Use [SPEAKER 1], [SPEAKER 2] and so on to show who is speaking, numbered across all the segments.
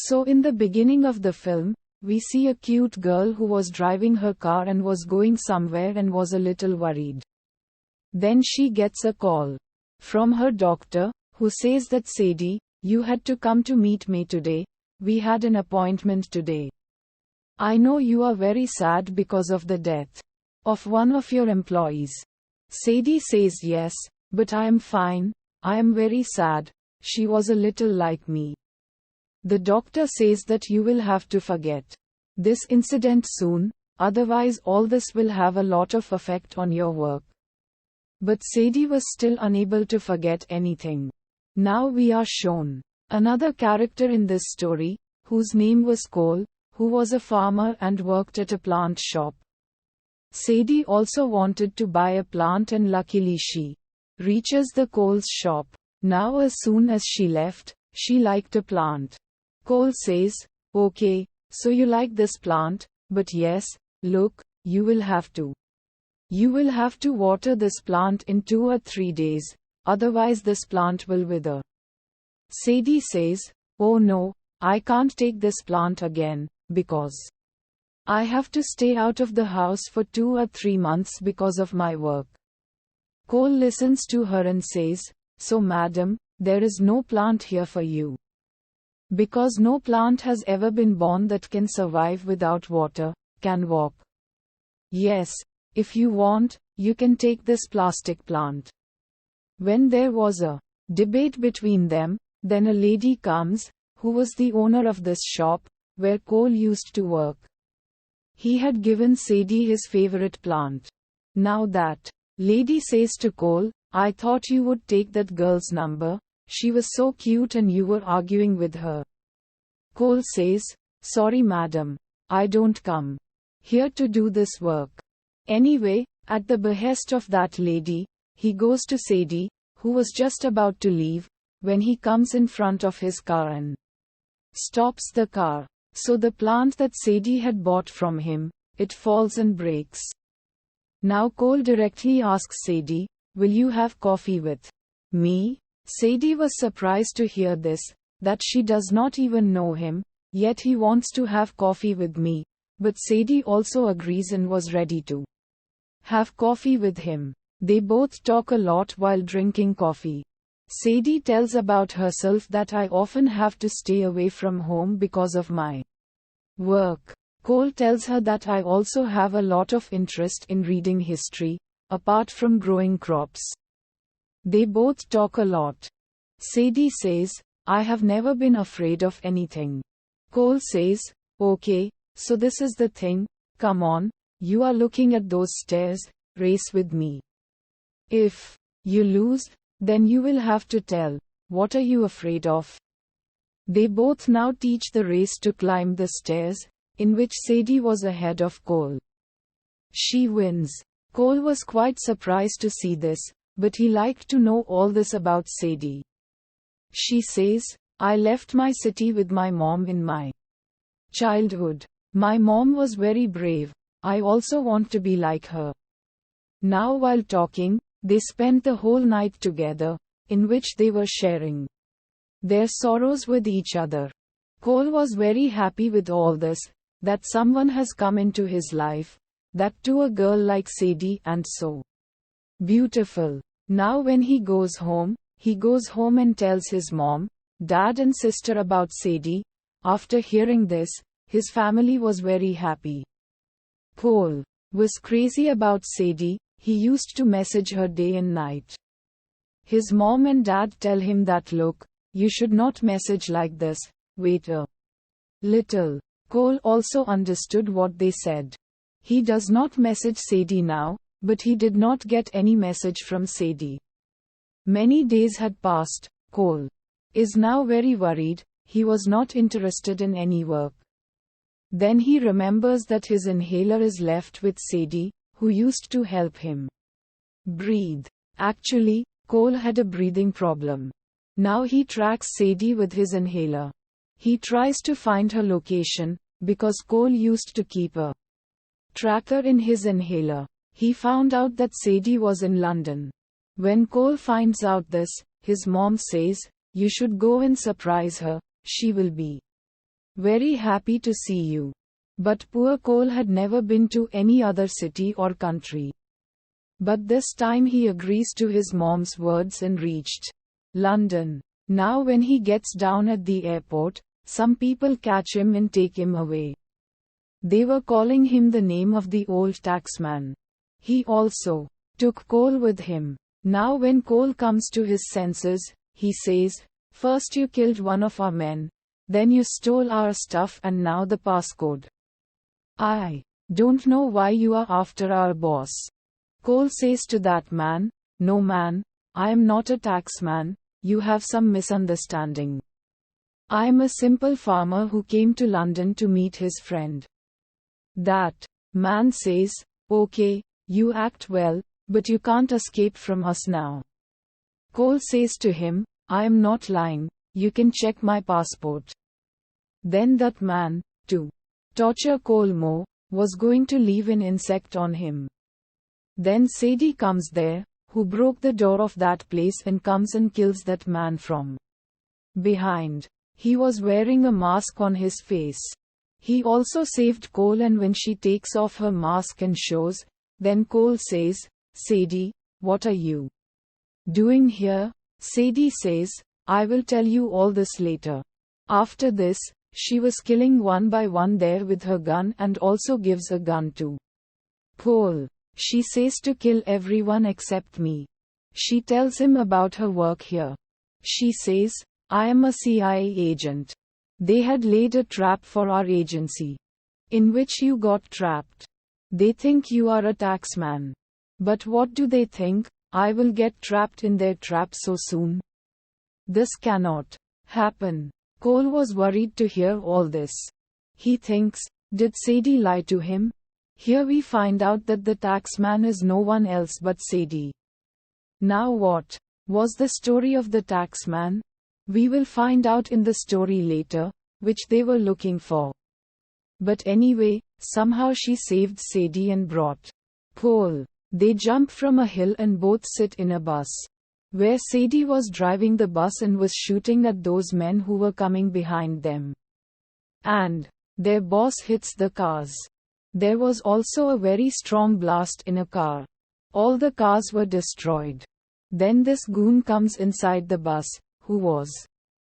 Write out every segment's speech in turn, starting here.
[SPEAKER 1] So in the beginning of the film, we see a cute girl who was driving her car and was going somewhere and was a little worried. Then she gets a call from her doctor, who says that Sadie, you had to come to meet me today, we had an appointment today. I know you are very sad because of the death of one of your employees. Sadie says yes, but I am fine, I am very sad, she was a little like me. The doctor says that you will have to forget this incident soon, otherwise all this will have a lot of effect on your work. But Sadie was still unable to forget anything. Now we are shown another character in this story, whose name was Cole, who was a farmer and worked at a plant shop. Sadie also wanted to buy a plant and luckily she reaches the Cole's shop. Now as soon as she left, she liked a plant. Cole says, okay, so you like this plant, but yes, look, you will have to water this plant in 2 or 3 days, otherwise this plant will wither. Sadie says, oh no, I can't take this plant again, because I have to stay out of the house for 2 or 3 months because of my work. Cole listens to her and says, so madam, there is no plant here for you. Because no plant has ever been born that can survive without water, can walk. Yes, if you want, you can take this plastic plant. When there was a debate between them, then a lady comes, who was the owner of this shop, where Cole used to work. He had given Sadie his favorite plant. Now that lady says to Cole, I thought you would take that girl's number, she was so cute and you were arguing with her. Cole says, sorry madam, I don't come here to do this work. Anyway, at the behest of that lady, he goes to Sadie, who was just about to leave, when he comes in front of his car and stops the car. So the plant that Sadie had bought from him, it falls and breaks. Now Cole directly asks Sadie, will you have coffee with me? Sadie was surprised to hear this, that she does not even know him, yet he wants to have coffee with me, but Sadie also agrees and was ready to have coffee with him. They both talk a lot while drinking coffee. Sadie tells about herself that I often have to stay away from home because of my work. Cole tells her that I also have a lot of interest in reading history, apart from growing crops. They both talk a lot. Sadie says, I have never been afraid of anything. Cole says, okay, so this is the thing, come on, you are looking at those stairs, race with me. If you lose, then you will have to tell, what are you afraid of? They both now teach the race to climb the stairs, in which Sadie was ahead of Cole. She wins. Cole was quite surprised to see this, but he liked to know all this about Sadie. She says, I left my city with my mom in my childhood. My mom was very brave. I also want to be like her. Now while talking, they spent the whole night together, in which they were sharing their sorrows with each other. Cole was very happy with all this, that someone has come into his life, that to a girl like Sadie and so beautiful. Now when he goes home and tells his mom, dad and sister about Sadie. After hearing this, his family was very happy. Cole was crazy about Sadie. He used to message her day and night. His mom and dad tell him that look, you should not message like this, wait a little. Cole also understood what they said. He does not message Sadie now, but he did not get any message from Sadie. Many days had passed. Cole is now very worried. He was not interested in any work. Then he remembers that his inhaler is left with Sadie, who used to help him breathe. Actually, Cole had a breathing problem. Now he tracks Sadie with his inhaler. He tries to find her location, because Cole used to keep a tracker in his inhaler. He found out that Sadie was in London. When Cole finds out this, his mom says, you should go and surprise her, she will be Very happy to see you. But poor Cole had never been to any other city or country. But this time he agrees to his mom's words and reached London. Now when he gets down at the airport, some people catch him and take him away. They were calling him the name of the old taxman. He also took Cole with him. Now when Cole comes to his senses, he says, "First you killed one of our men, then you stole our stuff and now the passcode. I don't know why you are after our boss." Cole says to that man, "No man, I am not a taxman, you have some misunderstanding. I am a simple farmer who came to London to meet his friend." That man says, "Okay, you act well, but you can't escape from us now." Cole says to him, "I am not lying, you can check my passport." Then that man, to torture Cole more, was going to leave an insect on him. Then Sadie comes there, who broke the door of that place and comes and kills that man from behind. He was wearing a mask on his face. He also saved Cole, and when she takes off her mask and shows, then Cole says, "Sadie, what are you doing here?" Sadie says, "I will tell you all this later." After this, she was killing one by one there with her gun and also gives a gun to Cole. She says to kill everyone except me. She tells him about her work here. She says, "I am a CIA agent. They had laid a trap for our agency, in which you got trapped. They think you are a taxman. But what do they think? I will get trapped in their trap so soon. This cannot happen." Cole was worried to hear all this. He thinks, did Sadie lie to him? Here we find out that the taxman is no one else but Sadie. Now what was the story of the taxman? We will find out in the story later, which they were looking for. But anyway, somehow she saved Sadie and brought Cole. They jump from a hill and both sit in a bus, where Sadie was driving the bus and was shooting at those men who were coming behind them. And their boss hits the cars. There was also a very strong blast in a car. All the cars were destroyed. Then this goon comes inside the bus, who was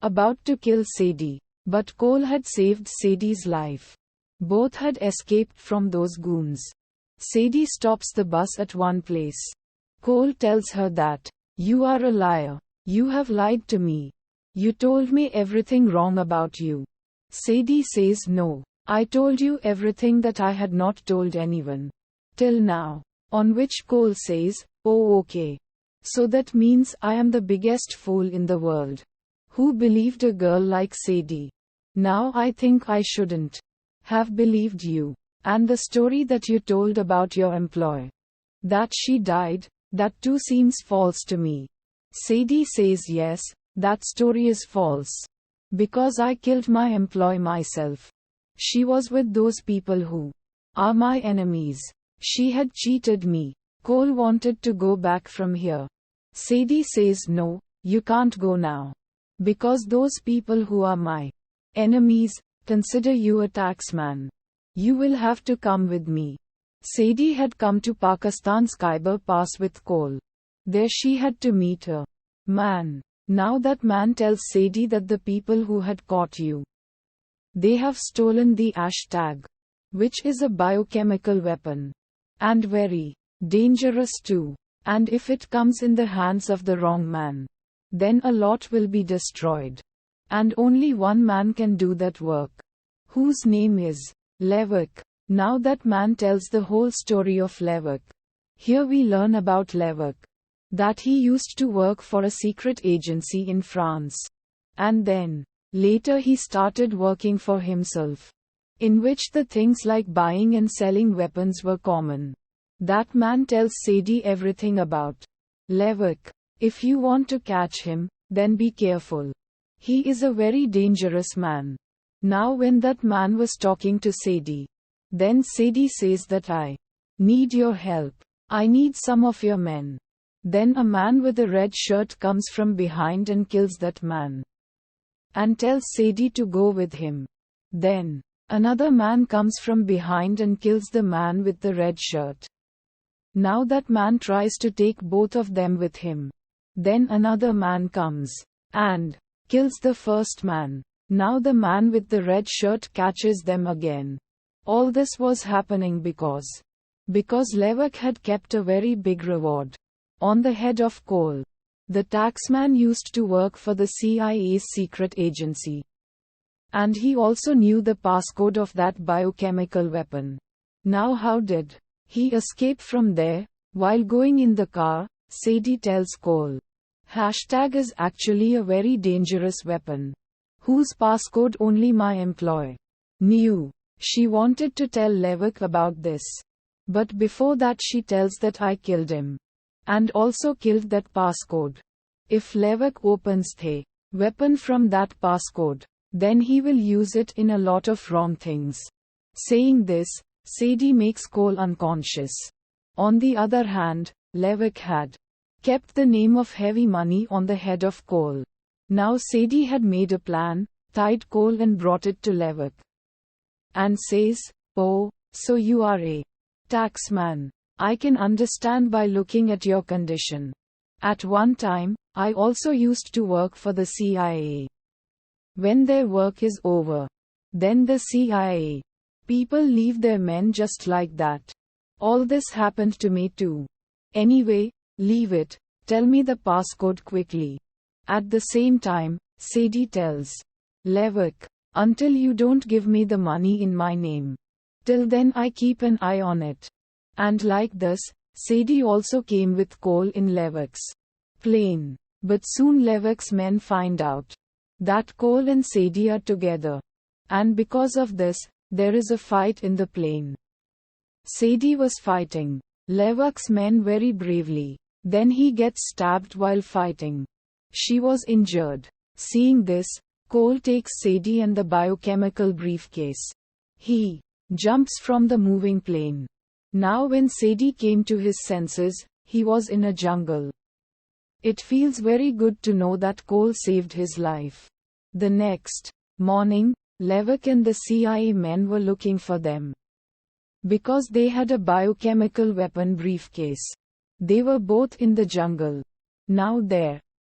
[SPEAKER 1] about to kill Sadie. But Cole had saved Sadie's life. Both had escaped from those goons. Sadie stops the bus at one place. Cole tells her that, "You are a liar. You have lied to me. You told me everything wrong about you." Sadie says, "No. I told you everything that I had not told anyone till now." On which Cole says, "Oh, okay. So that means I am the biggest fool in the world. Who believed a girl like Sadie? Now I think I shouldn't have believed you. And the story that you told about your employee, that she died, that too seems false to me." Sadie says, "Yes, that story is false. Because I killed my employee myself. She was with those people who are my enemies. She had cheated me." Cole wanted to go back from here. Sadie says, "No, you can't go now. Because those people who are my enemies consider you a taxman. You will have to come with me." Sadie had come to Pakistan's Khyber Pass with Cole. There she had to meet a man. Now that man tells Sadie that the people who had caught you, they have stolen the ash tag, which is a biochemical weapon. And very dangerous too. And if it comes in the hands of the wrong man, then a lot will be destroyed. And only one man can do that work, whose name is Levick. Now that man tells the whole story of Levick. Here we learn about Levick, that he used to work for a secret agency in France. And then, later he started working for himself, in which the things like buying and selling weapons were common. That man tells Sadie everything about Levick. If you want to catch him, then be careful. He is a very dangerous man. Now when that man was talking to Sadie, then Sadie says that I need your help. I need some of your men. Then a man with a red shirt comes from behind and kills that man. And tells Sadie to go with him. Then, another man comes from behind and kills the man with the red shirt. Now that man tries to take both of them with him. Then another man comes and kills the first man. Now the man with the red shirt catches them again. All this was happening because Levak had kept a very big reward on the head of Cole. The taxman used to work for the CIA's secret agency. And he also knew the passcode of that biochemical weapon. Now how did he escape from there? While going in the car, Sadie tells Cole. # is actually a very dangerous weapon, whose passcode only my employee knew. She wanted to tell Levak about this. But before that she tells that I killed him. And also killed that passcode. If Levak opens the weapon from that passcode, then he will use it in a lot of wrong things. Saying this, Sadie makes Cole unconscious. On the other hand, Levak had kept the name of heavy money on the head of Cole. Now Sadie had made a plan, tied Cole and brought it to Levak. And says, "Oh, so you are a taxman. I can understand by looking at your condition. At one time, I also used to work for the CIA. When their work is over, then the CIA people leave their men just like that. All this happened to me too. Anyway, leave it. Tell me the passcode quickly." At the same time, Sadie tells Levak, "Until you don't give me the money in my name. Till then I keep an eye on it." And like this, Sadie also came with Cole in Levak's plane. But soon Levak's men find out that Cole and Sadie are together. And because of this, there is a fight in the plane. Sadie was fighting Levak's men very bravely. Then he gets stabbed while fighting. She was injured. Seeing this, Cole takes Sadie and the biochemical briefcase. He jumps from the moving plane. Now when Sadie came to his senses, he was in a jungle. It feels very good to know that Cole saved his life. The next morning, Levak and the CIA men were looking for them. Because they had a biochemical weapon briefcase. They were both in the jungle. Now there